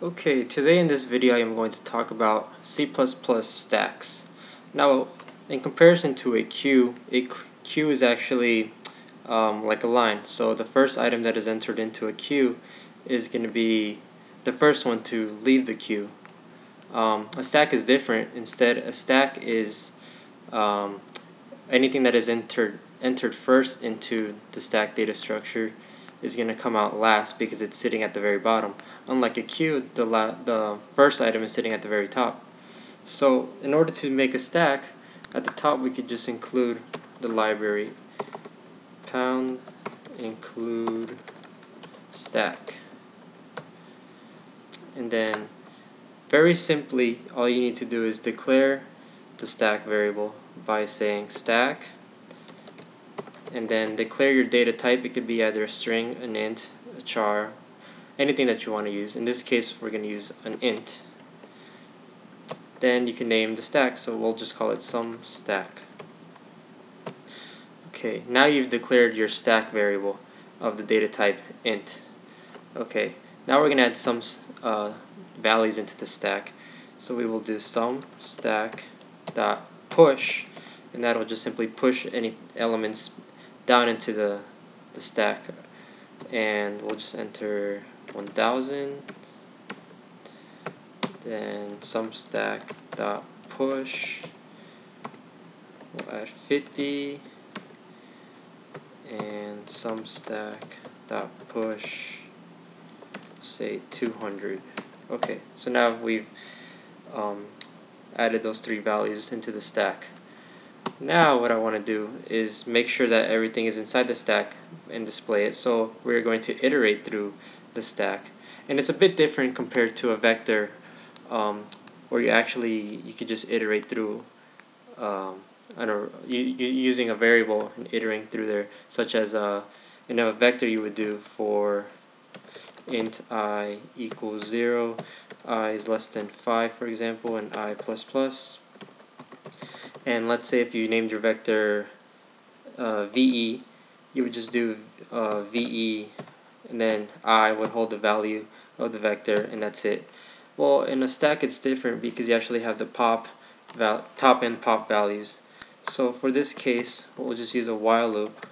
Okay, today in this video I am going to talk about C++ stacks. Now, in comparison to a queue is actually like a line. So the first item that is entered into a queue is going to be the first one to leave the queue. A stack is different. Instead, a stack is anything that is entered first into the stack data structure is going to come out last because it's sitting at the very bottom. Unlike a queue, the first item is sitting at the very top. So in order to make a stack, at the top we could just include the library pound include stack, and then very simply all you need to do is declare the stack variable by saying stack, and then declare your data type. It could be either a string, an int, a char, anything that you want to use. In this case we're going to use an int. Then you can name the stack, so we'll just call it some stack. Okay, now you've declared your stack variable of the data type int. Okay, now we're going to add some values into the stack. So we will do some stack dot push, and that will just simply push any elements down into the stack, and we'll just enter 1000. Then some stack dot push, we'll add 50, and some stack dot push, say 200. Okay, so now we've added those three values into the stack. Now what I want to do is make sure that everything is inside the stack and display it. So we're going to iterate through the stack, and it's a bit different compared to a vector, where you could just iterate through using a variable and iterating through there, such as in a vector you would do for int I equals 0, I is less than 5, for example, and I plus plus. And let's say if you named your vector VE, you would just do VE, and then I would hold the value of the vector, and that's it. Well, in a stack it's different because you actually have the top and pop values. So for this case, we'll just use a while loop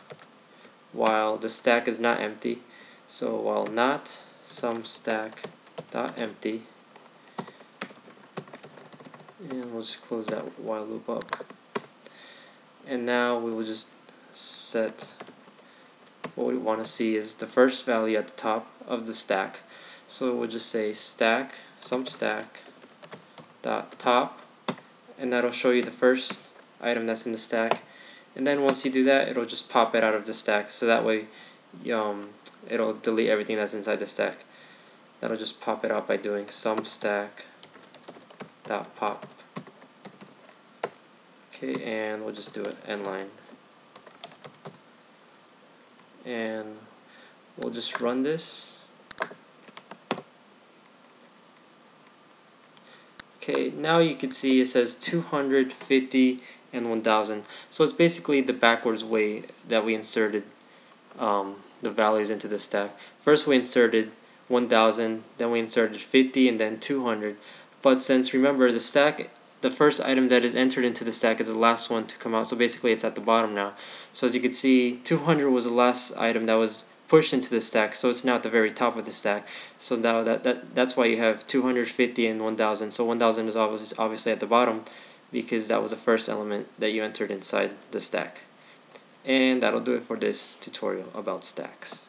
while the stack is not empty. So while not some stack dot empty, and we'll just close that while loop up. And now we will just set what we want to see is the first value at the top of the stack. So we'll just say stack some stack dot top, and that'll show you the first item that's in the stack. And then once you do that, it'll just pop it out of the stack, so that way it'll delete everything that's inside the stack. That'll just pop it out by doing some stack dot pop. Okay, and we'll just do it end line, and we'll just run this. Okay, now you can see it says 250 and 1000. So it's basically the backwards way that we inserted the values into the stack. First we inserted 1000, then we inserted 50, and then 200. But since, remember, the first item that is entered into the stack is the last one to come out, so basically it's at the bottom now. So as you can see, 200 was the last item that was pushed into the stack, so it's now at the very top of the stack. So now that's why you have 250 and 1000. So 1000 is obviously at the bottom because that was the first element that you entered inside the stack. And that'll do it for this tutorial about stacks.